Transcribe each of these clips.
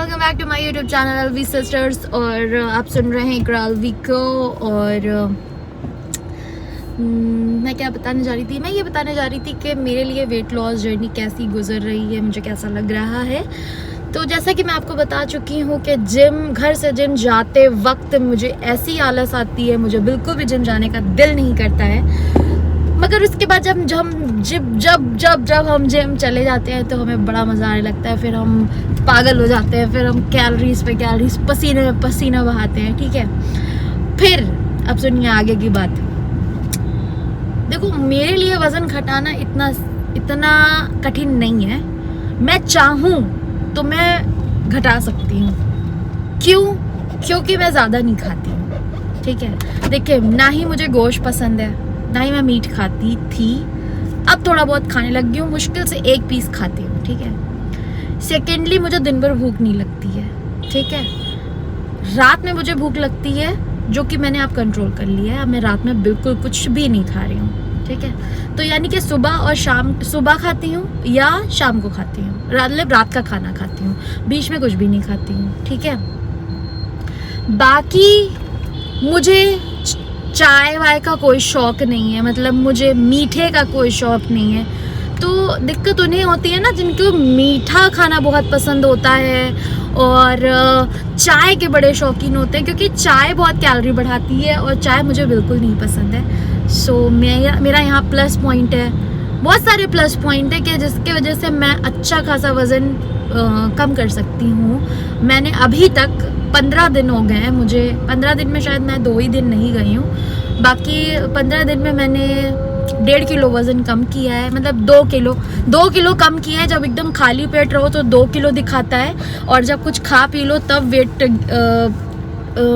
Welcome back to my YouTube channel Alvi sisters. और आप सुन रहे हैं इकरा अलवी को। और मैं क्या बताने जा रही थी, मैं ये बताने जा रही थी कि मेरे लिए वेट लॉस जर्नी कैसी गुजर रही है, मुझे कैसा लग रहा है। तो जैसा कि मैं आपको बता चुकी हूँ कि घर से जिम जाते वक्त मुझे ऐसी आलस आती है, मुझे बिल्कुल भी जिम जाने का दिल नहीं करता है। मगर उसके बाद जब हम जिम चले जाते हैं तो हमें बड़ा मज़ा आने लगता है। फिर हम पागल हो जाते हैं, फिर हम कैलोरीज पे कैलोरीज, पसीने में पसीना बहाते हैं। ठीक है, फिर अब सुनिए आगे की बात। देखो, मेरे लिए वज़न घटाना इतना कठिन नहीं है। मैं चाहूँ तो मैं घटा सकती हूँ। क्यों? क्योंकि मैं ज़्यादा नहीं खाती हूँ। ठीक है, देखिए, ना ही मुझे गोश्त पसंद है, ना ही मैं मीट खाती थी। अब थोड़ा बहुत खाने लग गई हूँ, मुश्किल से 1 पीस खाती हूँ। ठीक है। सेकेंडली, मुझे दिन भर भूख नहीं लगती है। ठीक है, रात में मुझे भूख लगती है, जो कि मैंने अब कंट्रोल कर लिया है। अब मैं रात में बिल्कुल कुछ भी नहीं खा रही हूँ। ठीक है, तो यानी कि सुबह खाती हूँ या शाम को खाती हूँ, रात का खाना खाती हूँ, बीच में कुछ भी नहीं खाती हूँ। ठीक है, बाकी मुझे चाय वाय का कोई शौक़ नहीं है, मतलब मुझे मीठे का कोई शौक़ नहीं है। तो दिक्कत उन्हें होती है ना जिनको मीठा खाना बहुत पसंद होता है और चाय के बड़े शौकीन होते हैं, क्योंकि चाय बहुत कैलोरी बढ़ाती है और चाय मुझे बिल्कुल नहीं पसंद है। सो मेरा यहाँ प्लस पॉइंट है, बहुत सारे प्लस पॉइंट है कि जिसके वजह से मैं अच्छा खासा वज़न कम कर सकती हूँ। मैंने अभी तक 15 दिन हो गए हैं, मुझे 15 दिन में शायद मैं 2 ही दिन नहीं गई हूँ, बाकी 15 दिन में मैंने 1.5 किलो वज़न कम किया है। मतलब 2 किलो कम किया है। जब एकदम खाली पेट रहो तो 2 किलो दिखाता है, और जब कुछ खा पी लो तब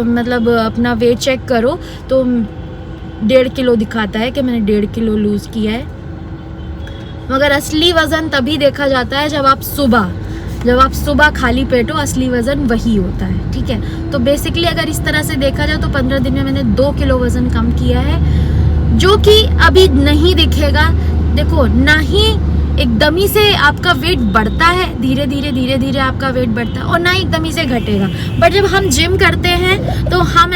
मतलब अपना वेट चेक करो तो 1.5 किलो दिखाता है कि मैंने 1.5 किलो लूज़ किया है। मगर असली वज़न तभी देखा जाता है जब आप सुबह खाली पेट हो, असली वज़न वही होता है। ठीक है, तो बेसिकली अगर इस तरह से देखा जाए तो 15 दिन में मैंने 2 किलो वज़न कम किया है, जो कि अभी नहीं दिखेगा। देखो, ना ही एकदम ही से आपका वेट बढ़ता है, धीरे धीरे आपका वेट बढ़ता है, और ना ही एकदम ही से घटेगा। बट जब हम जिम करते हैं तो हम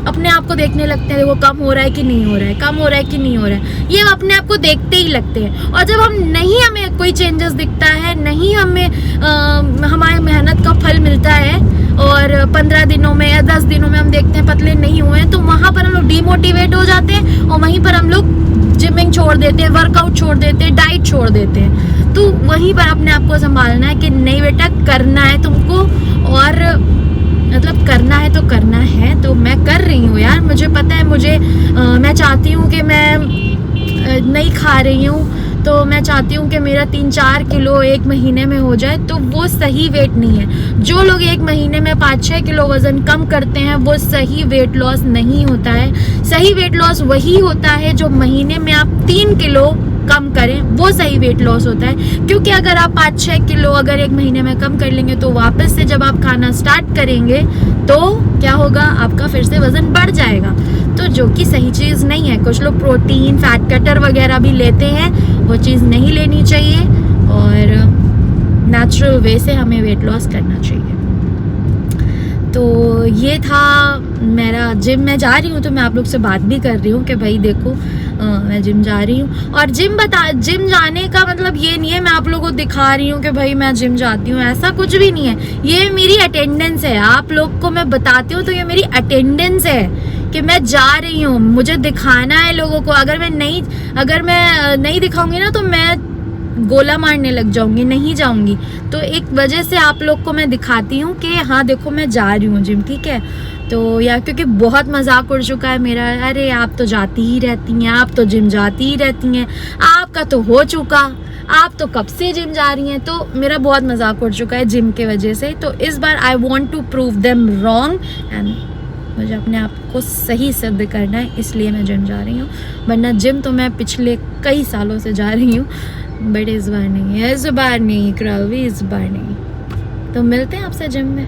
अपने आप को देखने लगते हैं, वो कम हो रहा है कि नहीं हो रहा है, कम हो रहा है कि नहीं हो रहा है, ये अपने आप को देखते ही लगते हैं। और जब हमें कोई चेंजेस दिखता है, नहीं हमें हमारी मेहनत का फल मिलता है, और 15 दिनों में या 10 दिनों में हम देखते हैं पतले नहीं हुए हैं, तो वहाँ पर हम लोग डिमोटिवेट हो जाते हैं और वहीं पर हम लोग जिमिंग छोड़ देते हैं, वर्कआउट छोड़ देते हैं, डाइट छोड़ देते हैं। तो वहीं पर अपने आप को संभालना है कि नहीं बेटा, करना है तुमको, और मतलब करना है तो करना है। तो मैं कर रही हूँ यार, मुझे पता है, मैं चाहती हूँ कि मैं नहीं खा रही हूँ, तो मैं चाहती हूँ कि मेरा 3-4 किलो 1 महीने में हो जाए, तो वो सही वेट नहीं है। जो लोग 1 महीने में 5-6 किलो वज़न कम करते हैं, वो सही वेट लॉस नहीं होता है। सही वेट लॉस वही होता है जो महीने में आप 3 किलो कम करें, वो सही वेट लॉस होता है। क्योंकि अगर आप 5-6 किलो अगर 1 महीने में कम कर लेंगे, तो वापस से जब आप खाना स्टार्ट करेंगे तो क्या होगा, आपका फिर से वज़न बढ़ जाएगा, तो जो कि सही चीज़ नहीं है। कुछ लोग प्रोटीन, फैट कटर वगैरह भी लेते हैं, वो चीज़ नहीं लेनी चाहिए, और नेचुरल वे से हमें वेट लॉस करना चाहिए। तो ये था मेरा जिम। मैं जा रही हूँ तो मैं आप लोग से बात भी कर रही हूँ कि भाई देखो, मैं जिम जा रही हूँ। और जिम जाने का मतलब ये नहीं है मैं आप लोगों को दिखा रही हूँ कि भाई मैं जिम जाती हूँ, ऐसा कुछ भी नहीं है। ये मेरी अटेंडेंस है, आप लोग को मैं बताती हूँ तो ये मेरी अटेंडेंस है कि मैं जा रही हूँ। मुझे दिखाना है लोगों को। अगर मैं नहीं दिखाऊंगी ना, तो मैं गोला मारने लग जाऊंगी, नहीं जाऊंगी। तो एक वजह से आप लोग को मैं दिखाती हूँ कि हाँ देखो, मैं जा रही हूँ जिम। ठीक है, तो या क्योंकि बहुत मजाक उड़ चुका है मेरा, अरे आप तो जाती ही रहती हैं, आप तो जिम जाती ही रहती हैं, आपका तो हो चुका, आप तो कब से जिम जा रही हैं। तो मेरा बहुत मजाक उड़ चुका है जिम के वजह से। तो इस बार I want to prove them wrong, and मुझे अपने आप को सही सिद्ध करना है, इसलिए मैं जिम जा रही हूँ। वरना जिम तो मैं पिछले कई सालों से जा रही हूँ, बट इस बार नहीं है, इस बार नहीं। तो मिलते हैं आपसे जिम में।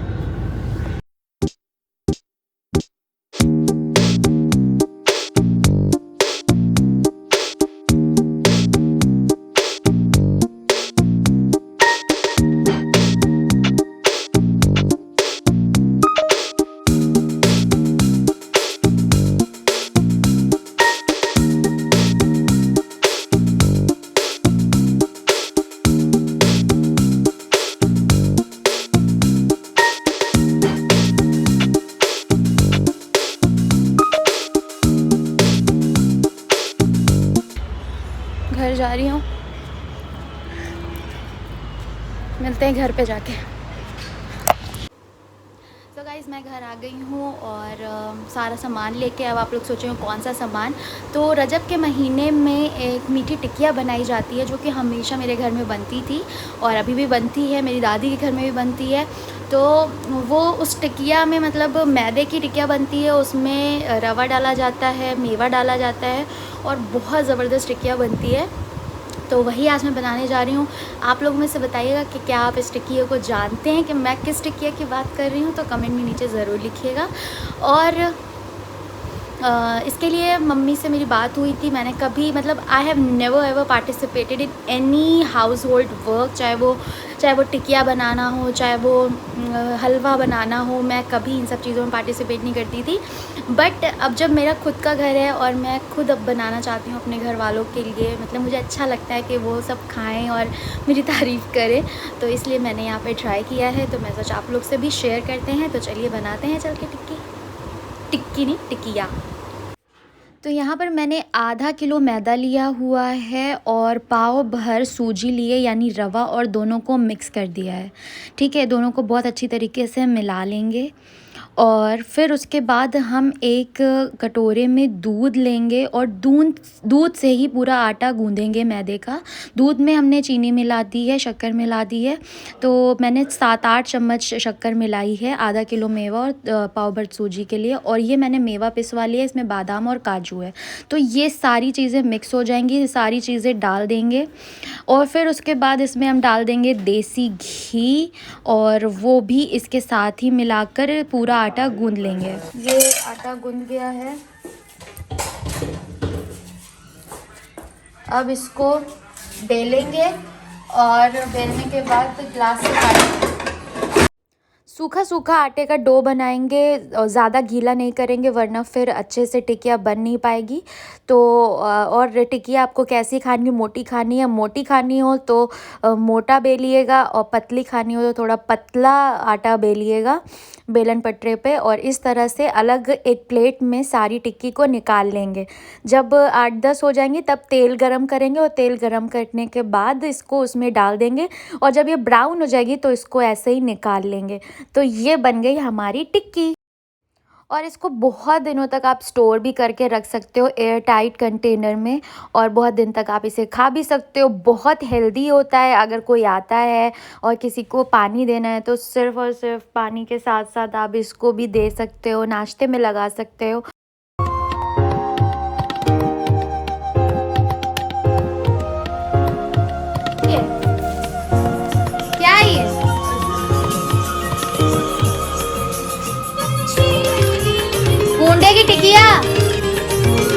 जा रही हूँ, मिलते हैं घर पे जाके। तो गाइज़ मैं घर आ गई हूँ और सारा सामान लेके। अब आप लोग सोचेंगे कौन सा सामान, तो रजब के महीने में एक मीठी टिकिया बनाई जाती है जो कि हमेशा मेरे घर में बनती थी और अभी भी बनती है, मेरी दादी के घर में भी बनती है। तो वो उस टिकिया में मतलब मैदे की टिकिया बनती है, उसमें रवा डाला जाता है, मेवा डाला जाता है और बहुत ज़बरदस्त टिकिया बनती है। तो वही आज मैं बनाने जा रही हूँ। आप लोग में से बताइएगा कि क्या आप इस टिकिया को जानते हैं कि मैं किस टिकिया की बात कर रही हूँ, तो कमेंट में नीचे ज़रूर लिखिएगा। और इसके लिए मम्मी से मेरी बात हुई थी। मैंने कभी मतलब I have never ever participated in any house hold work, चाहे वो टिकिया बनाना हो, चाहे वो हलवा बनाना हो, मैं कभी इन सब चीज़ों में पार्टिसिपेट नहीं करती थी। बट अब जब मेरा खुद का घर है और मैं खुद अब बनाना चाहती हूँ अपने घर वालों के लिए, मतलब मुझे अच्छा लगता है कि वो सब खाएं और मेरी तारीफ़ करें, तो इसलिए मैंने यहाँ पे ट्राई किया है। तो मैं सोचा आप लोग से भी शेयर करते हैं। तो चलिए बनाते हैं चल के टिक्की नहीं टिकिया। तो यहाँ पर मैंने आधा किलो मैदा लिया हुआ है और पाव भर सूजी लिए यानी रवा, और दोनों को मिक्स कर दिया है। ठीक है, दोनों को बहुत अच्छी तरीके से मिला लेंगे और फिर उसके बाद हम एक कटोरे में दूध लेंगे और दूध से ही पूरा आटा गूँधेंगे मैदे का। दूध में हमने चीनी मिला दी है, शक्कर मिला दी है। तो मैंने 7-8 चम्मच शक्कर मिलाई है आधा किलो मेवा और पाव भर सूजी के लिए। और ये मैंने मेवा पिसवा लिया है, इसमें बादाम और काजू है। तो ये सारी चीज़ें मिक्स हो जाएंगी, ये सारी चीज़ें डाल देंगे और फिर उसके बाद इसमें हम डाल देंगे देसी घी और वो भी इसके साथ ही मिलाकर पूरा आटा गूंद लेंगे। ये आटा गूंद गया है, अब इसको बेलेंगे और बेलने के बाद ग्लास से पानी, सूखा सूखा आटे का डो बनाएंगे, ज़्यादा गीला नहीं करेंगे वरना फिर अच्छे से टिकिया बन नहीं पाएगी। तो और टिकिया आपको कैसी खानी, मोटी खानी है, मोटी खानी हो तो मोटा बेलिएगा और पतली खानी हो तो थोड़ा पतला आटा बेलिएगा बेलन पटरे पे। और इस तरह से अलग एक प्लेट में सारी टिक्की को निकाल लेंगे। जब 8-10 हो जाएंगी तब तेल गरम करेंगे और तेल गरम करने के बाद इसको उसमें डाल देंगे और जब ये ब्राउन हो जाएगी तो इसको ऐसे ही निकाल लेंगे। तो ये बन गई हमारी टिक्की और इसको बहुत दिनों तक आप स्टोर भी करके रख सकते हो एयर टाइट कंटेनर में और बहुत दिन तक आप इसे खा भी सकते हो। बहुत हेल्दी होता है। अगर कोई आता है और किसी को पानी देना है तो सिर्फ़ और सिर्फ पानी के साथ साथ आप इसको भी दे सकते हो, नाश्ते में लगा सकते हो। क्या है गूंडे की टिकिया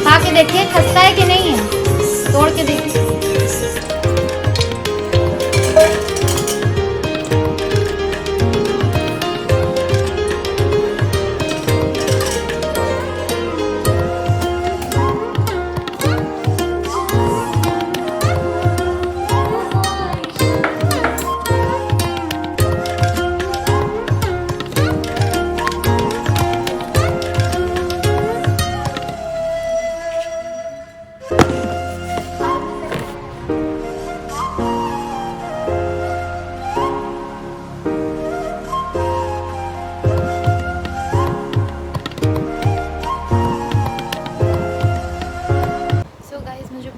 खा के देखिए खस्ता है कि नहीं है, तोड़ के देखिए।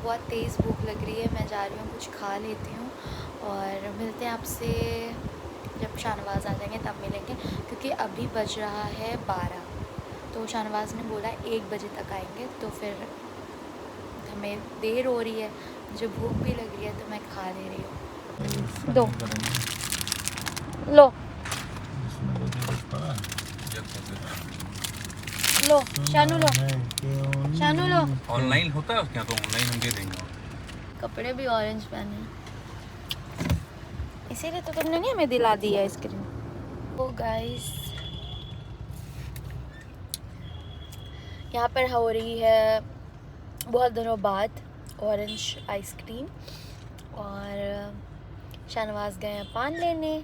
बहुत तेज़ भूख लग रही है, मैं जा रही हूँ कुछ खा लेती हूँ और मिलते हैं आपसे जब शाहनवाज़ आ जाएंगे तब मिलेंगे, क्योंकि अभी बज रहा है 12। तो शाहनवाज़ ने बोला 1 बजे तक आएंगे, तो फिर हमें देर हो रही है, मुझे भूख भी लग रही है तो मैं खा ले रही हूँ। दो लो लो शानू लो, शानू लो। ऑनलाइन होता है उसके यहाँ, तो ऑनलाइन हम दे देंगे। कपड़े भी ऑरेंज पहने, इसीलिए तो तुमने नहीं हमें दिला दी है आइसक्रीम। ओ गाइस, यहाँ पर हो रही है बहुत दिनों बाद ऑरेंज आइसक्रीम और शाहनवाज़ गए हैं पान लेने।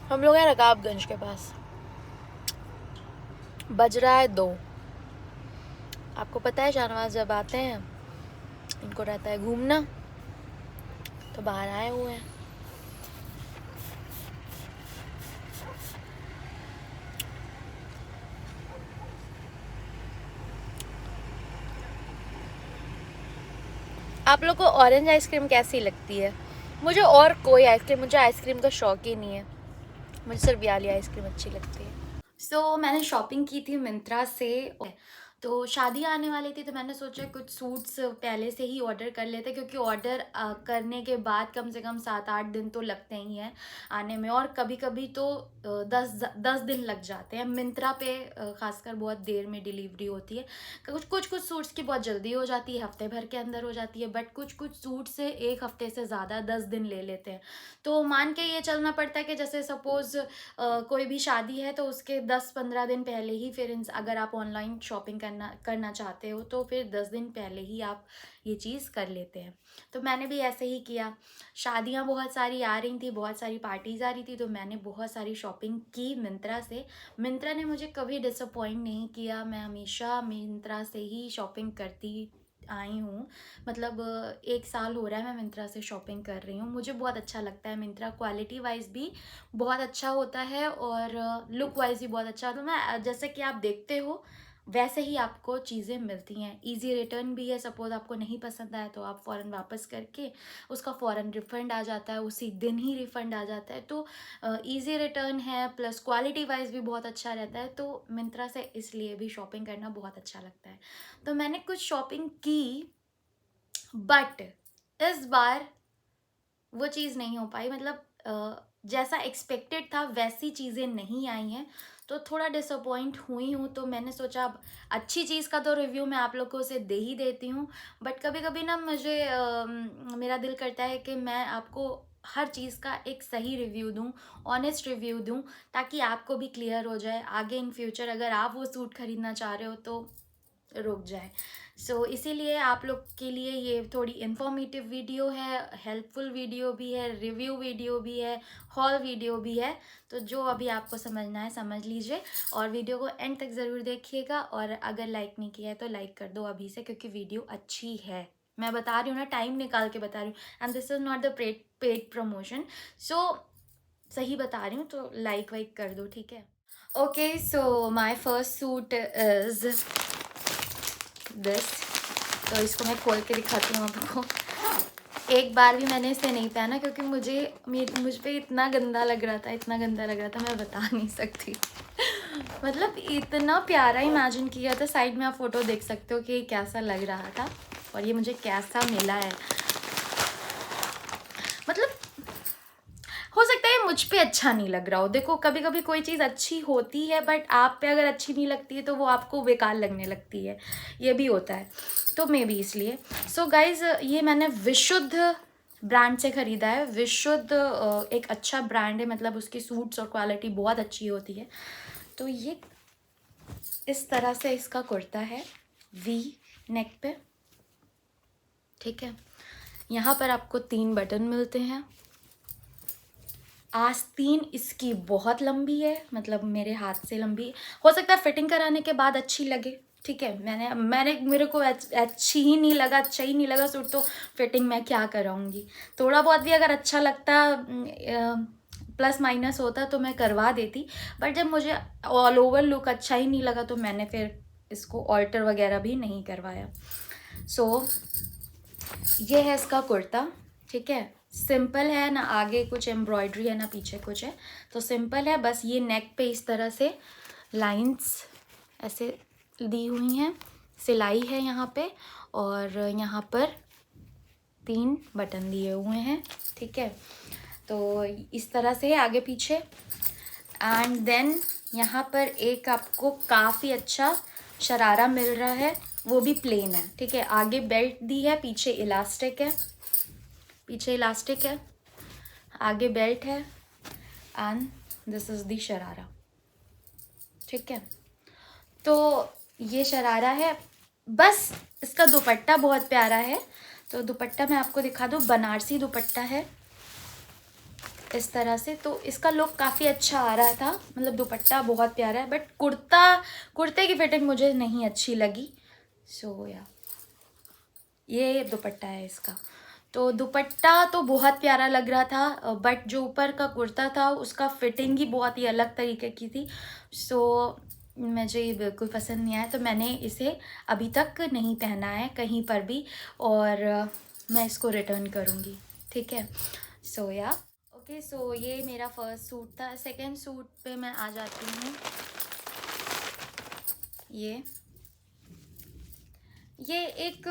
हम लोग हैं रकाबगंज के पास। बज रहा है 2। आपको पता है शाहनवाज जब आते हैं इनको रहता है घूमना, तो बाहर आए हुए हैं। आप लोग को ऑरेंज आइसक्रीम कैसी लगती है? मुझे और कोई आइसक्रीम, मुझे आइसक्रीम का शौक ही नहीं है, मुझे सिर्फ ये वाली आइसक्रीम अच्छी लगती है। मैंने शॉपिंग की थी मिंत्रा से। तो शादी आने वाली थी तो मैंने सोचा कुछ सूट्स पहले से ही ऑर्डर कर लेते, क्योंकि ऑर्डर करने के बाद कम से कम 7-8 दिन तो लगते ही हैं आने में, और कभी कभी तो 10 दिन लग जाते हैं। मिंत्रा पे खासकर बहुत देर में डिलीवरी होती है। कुछ सूट्स की बहुत जल्दी हो जाती है, हफ्ते भर के अंदर हो जाती है, बट कुछ सूट से 1 हफ्ते से ज़्यादा 10 दिन ले लेते हैं। तो मान के ये चलना पड़ता है कि जैसे सपोज़ कोई भी शादी है तो उसके 10-15 दिन पहले ही, फिर अगर आप ऑनलाइन शॉपिंग करना चाहते हो तो फिर 10 दिन पहले ही आप ये चीज़ कर लेते हैं। तो मैंने भी ऐसे ही किया। शादियां बहुत सारी आ रही थी, बहुत सारी पार्टीज़ आ रही थी, तो मैंने बहुत सारी शॉपिंग की मिंत्रा से। मिंत्रा ने मुझे कभी डिसअपॉइंट नहीं किया, मैं हमेशा मिंत्रा से ही शॉपिंग करती आई हूँ। मतलब 1 साल हो रहा है मैं मिंत्रा से शॉपिंग कर रही हूँ। मुझे बहुत अच्छा लगता है मिंत्रा, क्वालिटी वाइज भी बहुत अच्छा होता है और लुक वाइज भी बहुत अच्छा। तो मैं जैसे कि आप देखते हो वैसे ही आपको चीज़ें मिलती हैं। इजी रिटर्न भी है, सपोज़ आपको नहीं पसंद आया तो आप फ़ौरन वापस करके उसका फ़ौरन रिफ़ंड आ जाता है, उसी दिन ही रिफ़ंड आ जाता है। तो इजी रिटर्न है, प्लस क्वालिटी वाइज भी बहुत अच्छा रहता है। तो मिंत्रा से इसलिए भी शॉपिंग करना बहुत अच्छा लगता है। तो मैंने कुछ शॉपिंग की, बट इस बार वो चीज़ नहीं हो पाई। मतलब जैसा एक्सपेक्टेड था वैसी चीज़ें नहीं आई हैं, तो थोड़ा डिसअपॉइंट हुई हूँ। तो मैंने सोचा अब अच्छी चीज़ का तो रिव्यू मैं आप लोगों से दे ही देती हूँ, बट कभी कभी ना मुझे मेरा दिल करता है कि मैं आपको हर चीज़ का एक सही रिव्यू दूँ, ऑनेस्ट रिव्यू दूँ, ताकि आपको भी क्लियर हो जाए आगे इन फ्यूचर अगर आप वो सूट खरीदना चाह रहे हो तो रुक जाए। इसीलिए आप लोग के लिए ये थोड़ी इन्फॉर्मेटिव वीडियो है, हेल्पफुल वीडियो भी है, रिव्यू वीडियो भी है, हॉल वीडियो भी है। तो जो अभी आपको समझना है समझ लीजिए, और वीडियो को एंड तक ज़रूर देखिएगा। और अगर लाइक नहीं किया है तो लाइक कर दो अभी से, क्योंकि वीडियो अच्छी है। मैं बता रही हूँ ना, टाइम निकाल के बता रही हूँ, and this is not the paid promotion. सही बता रही हूँ, तो लाइक वाइक कर दो, ठीक है। Okay, so my first suit is this. तो इसको मैं खोल के दिखाती हूँ आपको। एक बार भी मैंने इसे नहीं पहना, क्योंकि मुझ पे इतना गंदा लग रहा था, मैं बता नहीं सकती। मतलब इतना प्यारा इमेजिन किया था। साइड में आप फोटो देख सकते हो कि कैसा लग रहा था और ये मुझे कैसा मिला है। मतलब हो सकता है मुझ पे अच्छा नहीं लग रहा हो। देखो, कभी कभी कोई चीज़ अच्छी होती है बट आप पे अगर अच्छी नहीं लगती है तो वो आपको बेकार लगने लगती है, ये भी होता है। तो मे बी इसलिए। सो गाइज, ये मैंने विशुद्ध ब्रांड से ख़रीदा है। विशुद्ध एक अच्छा ब्रांड है, मतलब उसकी सूट्स और क्वालिटी बहुत अच्छी होती है। तो ये इस तरह से इसका कुर्ता है, वी नेक पे, ठीक है। यहाँ पर आपको 3 बटन मिलते हैं। आस्तीन इसकी बहुत लंबी है, मतलब मेरे हाथ से लंबी। हो सकता है फिटिंग कराने के बाद अच्छी लगे, ठीक है। मेरे को अच्छा ही नहीं लगा सूट, तो फिटिंग मैं क्या कराऊंगी। थोड़ा बहुत भी अगर अच्छा लगता, प्लस माइनस होता तो मैं करवा देती, बट जब मुझे ऑल ओवर लुक अच्छा ही नहीं लगा तो मैंने फिर इसको ऑल्टर वगैरह भी नहीं करवाया। ये है इसका कुर्ता, ठीक है। सिंपल है ना, आगे कुछ एम्ब्रॉयडरी है ना पीछे कुछ है, तो सिंपल है। बस ये नेक पे इस तरह से लाइंस ऐसे दी हुई हैं, सिलाई है यहाँ पे, और यहाँ पर 3 बटन दिए हुए हैं, ठीक है। तो इस तरह से है आगे पीछे। एंड देन यहाँ पर एक आपको काफ़ी अच्छा शरारा मिल रहा है, वो भी प्लेन है, ठीक है। आगे बेल्ट दी है, पीछे इलास्टिक है, आगे बेल्ट है, and this is the sharara, ठीक है। तो ये शरारा है। बस इसका दुपट्टा बहुत प्यारा है, तो दुपट्टा मैं आपको दिखा दूँ। बनारसी दुपट्टा है, इस तरह से। तो इसका लुक काफ़ी अच्छा आ रहा था, मतलब दुपट्टा बहुत प्यारा है, बट कुर्ते की फिटिंग मुझे नहीं अच्छी लगी। सो या ये दुपट्टा है इसका। तो दुपट्टा तो बहुत प्यारा लग रहा था, बट जो ऊपर का कुर्ता था उसका फिटिंग ही बहुत ही अलग तरीके की थी। सो मुझे ये बिल्कुल पसंद नहीं आया, तो मैंने इसे अभी तक नहीं पहना है कहीं पर भी, और मैं इसको रिटर्न करूँगी, ठीक है। सो या ओके, सो ये मेरा फर्स्ट सूट था। सेकंड सूट पे मैं आ जाती हूँ। ये एक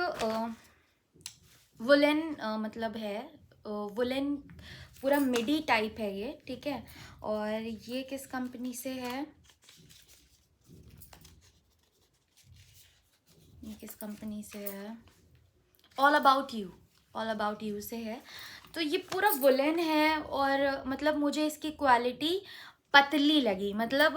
वुलन मतलब है, वुलन पूरा मिडी टाइप है ये, ठीक है। और ये किस कंपनी से है, ये किस कंपनी से है, ऑल अबाउट यू से है। तो ये पूरा वुलन है, और मतलब मुझे इसकी क्वालिटी पतली लगी, मतलब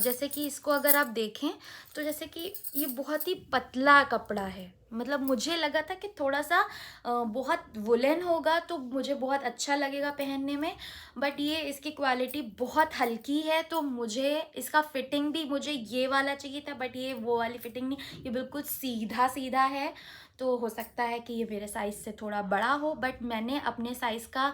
जैसे कि इसको अगर आप देखें तो जैसे कि ये बहुत ही पतला कपड़ा है। मतलब मुझे लगा था कि थोड़ा सा बहुत वुलन होगा तो मुझे बहुत अच्छा लगेगा पहनने में, बट ये इसकी क्वालिटी बहुत हल्की है। तो मुझे इसका फिटिंग भी मुझे ये वाला चाहिए था, बट ये वो वाली फिटिंग नहीं, ये बिल्कुल सीधा सीधा है। तो हो सकता है कि ये मेरे साइज़ से थोड़ा बड़ा हो, बट मैंने अपने साइज़ का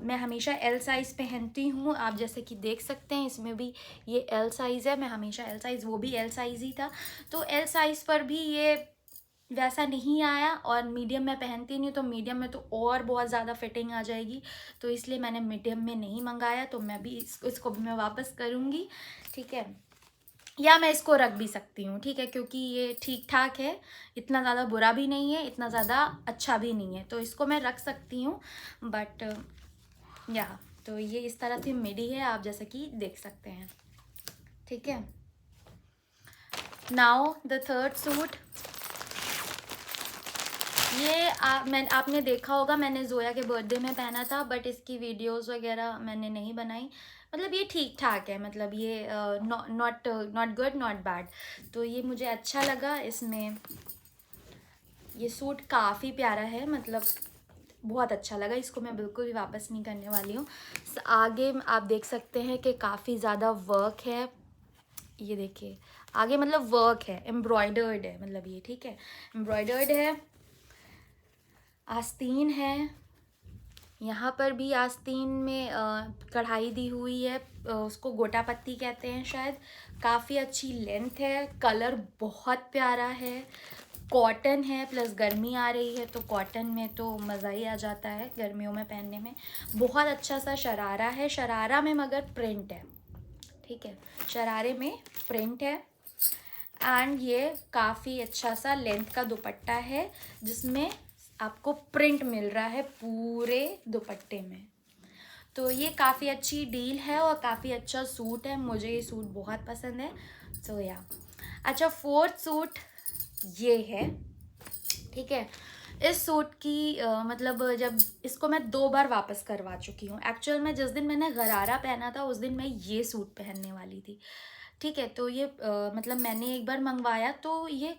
मैं हमेशा एल साइज़ पहनती हूँ। आप जैसे कि देख सकते हैं इसमें भी ये एल साइज़ है, मैं हमेशा एल साइज़, वो भी एल साइज़ ही था। तो एल साइज़ पर भी ये वैसा नहीं आया, और मीडियम में पहनती नहीं, तो मीडियम में तो और बहुत ज़्यादा फिटिंग आ जाएगी, तो इसलिए मैंने मीडियम में नहीं मंगाया। तो मैं भी इसको भी मैं वापस करूँगी, ठीक है। या मैं इसको रख भी सकती हूँ, ठीक है, क्योंकि ये ठीक ठाक है, इतना ज़्यादा बुरा भी नहीं है, इतना ज़्यादा अच्छा भी नहीं है, तो इसको मैं रख सकती हूँ। बट या तो ये इस तरह से मिडी है, आप जैसे कि देख सकते हैं, ठीक है। नाउ द थर्ड सूट, ये आपने देखा होगा, मैंने जोया के बर्थडे में पहना था, बट इसकी वीडियोस वगैरह मैंने नहीं बनाई। मतलब ये ठीक ठाक है, मतलब ये नॉट गुड नॉट बैड। तो ये मुझे अच्छा लगा। इसमें ये सूट काफ़ी प्यारा है, मतलब बहुत अच्छा लगा, इसको मैं बिल्कुल भी वापस नहीं करने वाली हूँ। आगे आप देख सकते हैं कि काफ़ी ज़्यादा वर्क है, ये देखिए आगे, मतलब वर्क है, एम्ब्रॉयडर्ड है, मतलब ये ठीक है, एम्ब्रॉयडर्ड है। आस्तीन है, यहाँ पर भी आस्तीन में कढ़ाई दी हुई है, उसको गोटा पत्ती कहते हैं शायद। काफ़ी अच्छी लेंथ है, कलर बहुत प्यारा है, कॉटन है, प्लस गर्मी आ रही है तो कॉटन में तो मज़ा ही आ जाता है गर्मियों में पहनने में। बहुत अच्छा सा शरारा है, शरारा में मगर प्रिंट है, ठीक है, शरारे में प्रिंट है। एंड ये काफ़ी अच्छा सा लेंथ का दुपट्टा है, जिसमें आपको प्रिंट मिल रहा है पूरे दुपट्टे में। तो ये काफ़ी अच्छी डील है और काफ़ी अच्छा सूट है, मुझे ये सूट बहुत पसंद है। सो या अच्छा, फोर्थ सूट ये है, ठीक है। इस सूट की मतलब जब इसको मैं 2 बार वापस करवा चुकी हूँ। एक्चुअल में जिस दिन मैंने गरारा पहना था उस दिन मैं ये सूट पहनने वाली थी, ठीक है। तो ये मतलब मैंने एक बार मंगवाया तो ये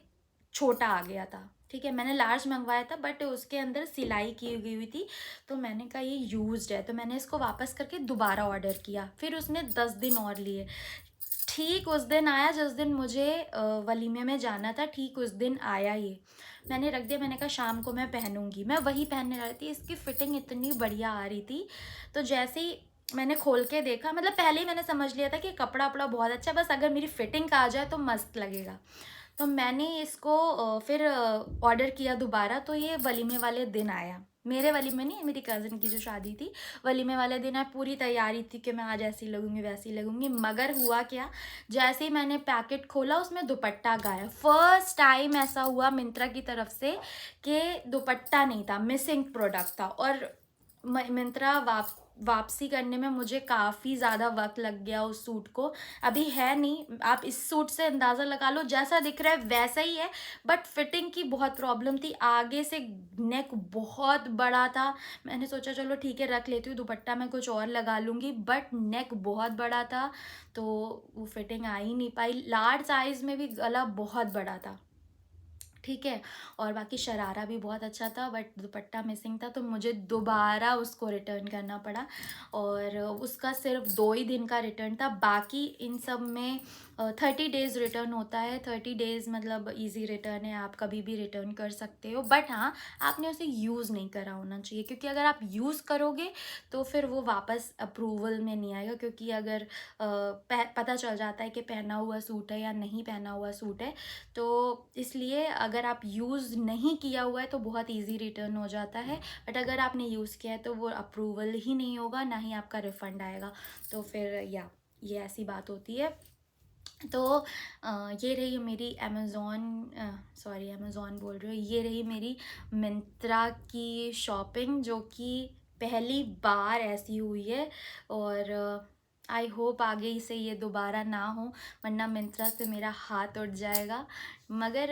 छोटा आ गया था, ठीक है। मैंने लार्ज मंगवाया था, बट उसके अंदर सिलाई की गई हुई थी, तो मैंने कहा ये यूज्ड है, तो मैंने इसको वापस करके दोबारा ऑर्डर किया। फिर उसने 10 दिन और लिए, ठीक उस दिन आया जिस दिन मुझे वलीमे में जाना था, ठीक उस दिन आया ये। मैंने रख दिया, मैंने कहा शाम को मैं पहनूंगी, मैं वही पहनने वाली थी। इसकी फिटिंग इतनी बढ़िया आ रही थी, तो जैसे ही मैंने खोल के देखा, मतलब पहले ही मैंने समझ लिया था कि कपड़ा वपड़ा बहुत अच्छा, बस अगर मेरी फिटिंग आ जाए तो मस्त लगेगा। तो मैंने इसको फिर ऑर्डर किया दोबारा, तो ये वलीमे वाले दिन आया। मेरे वलीमे नहीं, मेरी कज़न की जो शादी थी, वलीमे वाले दिन आया। पूरी तैयारी थी कि मैं आज ऐसी लगूंगी वैसी लगूंगी, मगर हुआ क्या, जैसे ही मैंने पैकेट खोला उसमें दुपट्टा गायब। फर्स्ट टाइम ऐसा हुआ मिंत्रा की तरफ से कि दुपट्टा नहीं था, मिसिंग प्रोडक्ट था। और मिंत्रा वापसी करने में मुझे काफ़ी ज़्यादा वक्त लग गया उस सूट को। अभी है नहीं, आप इस सूट से अंदाज़ा लगा लो, जैसा दिख रहा है वैसा ही है, बट फिटिंग की बहुत प्रॉब्लम थी। आगे से नेक बहुत बड़ा था, मैंने सोचा चलो ठीक है रख लेती हूँ, दुपट्टा मैं कुछ और लगा लूँगी, बट नेक बहुत बड़ा था तो वो फिटिंग आ ही नहीं पाई। लार्ज साइज़ में भी गला बहुत बड़ा था, ठीक है। और बाकी शरारा भी बहुत अच्छा था, बट दुपट्टा मिसिंग था, तो मुझे दोबारा उसको रिटर्न करना पड़ा। और उसका सिर्फ 2 ही दिन का रिटर्न था, बाकी इन सब में 30 डेज़ रिटर्न होता है। 30 डेज़ मतलब इजी रिटर्न है, आप कभी भी रिटर्न कर सकते हो। बट हाँ, आपने उसे यूज़ नहीं करा होना चाहिए, क्योंकि अगर आप यूज़ करोगे तो फिर वो वापस अप्रूवल में नहीं आएगा। क्योंकि अगर पता चल जाता है कि पहना हुआ सूट है या नहीं पहना हुआ सूट है, तो इसलिए अगर आप यूज़ नहीं किया हुआ है तो बहुत इजी रिटर्न हो जाता है। बट अगर आपने यूज़ किया है तो वो अप्रूवल ही नहीं होगा, ना ही आपका रिफ़ंड आएगा। तो फिर ये ऐसी बात होती है। तो ये रही मेरी अमेज़ॉन बोल रही हूँ, ये रही मेरी मिंत्रा की शॉपिंग, जो कि पहली बार ऐसी हुई है। और आई होप आगे से ये दोबारा ना हो, वरना मिंत्रा से मेरा हाथ उठ जाएगा। मगर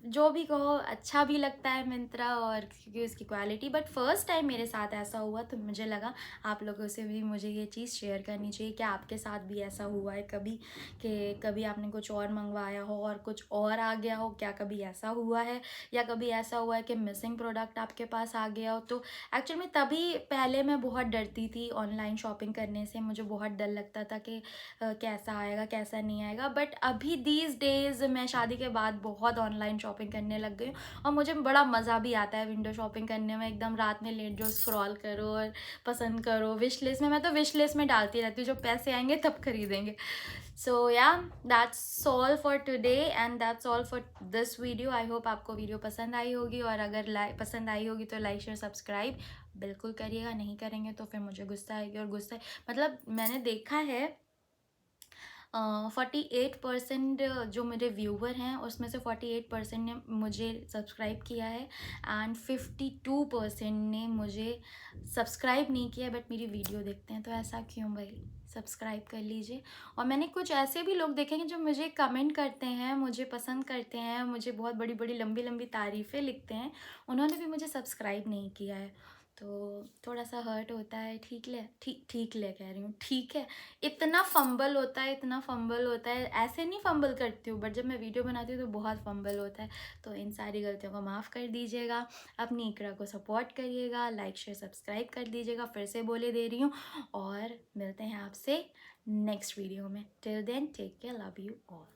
जो भी कहो, अच्छा भी लगता है मिंत्रा, और क्योंकि उसकी क्वालिटी। बट फर्स्ट टाइम मेरे साथ ऐसा हुआ, तो मुझे लगा आप लोगों से भी मुझे ये चीज़ शेयर करनी चाहिए। क्या आपके साथ भी ऐसा हुआ है कभी, कि कभी आपने कुछ और मंगवाया हो और कुछ और आ गया हो? क्या कभी ऐसा हुआ है? या कभी ऐसा हुआ है कि मिसिंग प्रोडक्ट आपके पास आ गया हो? तो एक्चुअल में तभी पहले मैं बहुत डरती थी ऑनलाइन शॉपिंग करने से। मुझे बहुत डर लगता था कि कैसा आएगा कैसा नहीं आएगा। बट अभी दीज डेज़ मैं शादी के बाद बहुत ऑनलाइन शॉपिंग करने लग गई हूँ, और मुझे बड़ा मज़ा भी आता है विंडो शॉपिंग करने में। एकदम रात में लेट जो स्क्रॉल करो और पसंद करो। विश लिस्ट में, मैं तो विश लिस्ट में डालती रहती हूँ, जो पैसे आएंगे तब खरीदेंगे। सो या, that's all for today and that's all for this video. I hope आपको वीडियो पसंद आई होगी, और अगर पसंद आई होगी तो लाइक शेयर सब्सक्राइब बिल्कुल करिएगा। नहीं करेंगे तो फिर मुझे गुस्सा आएगी, और गुस्सा मतलब मैंने देखा है 48% जो मेरे व्यूवर हैं उसमें से 48% ने मुझे सब्सक्राइब किया है, एंड 52% ने मुझे सब्सक्राइब नहीं किया बट मेरी वीडियो देखते हैं। तो ऐसा क्यों भाई? सब्सक्राइब कर लीजिए। और मैंने कुछ ऐसे भी लोग देखे हैं जो मुझे कमेंट करते हैं, मुझे पसंद करते हैं, मुझे बहुत बड़ी बड़ी लंबी लंबी तारीफ़ें लिखते हैं, उन्होंने भी मुझे सब्सक्राइब नहीं किया है। तो थोड़ा सा हर्ट होता है। ठीक ले कह रही हूँ, ठीक है। इतना फंबल होता है, इतना फंबल होता है। ऐसे नहीं फंबल करती हूँ, बट जब मैं वीडियो बनाती हूँ तो बहुत फंबल होता है। तो इन सारी गलतियों को माफ़ कर दीजिएगा। अपनी इकरा को सपोर्ट करिएगा, लाइक शेयर सब्सक्राइब कर दीजिएगा, फिर से बोले दे रही हूँ। और मिलते हैं आपसे नेक्स्ट वीडियो में। Till then take care, love you all.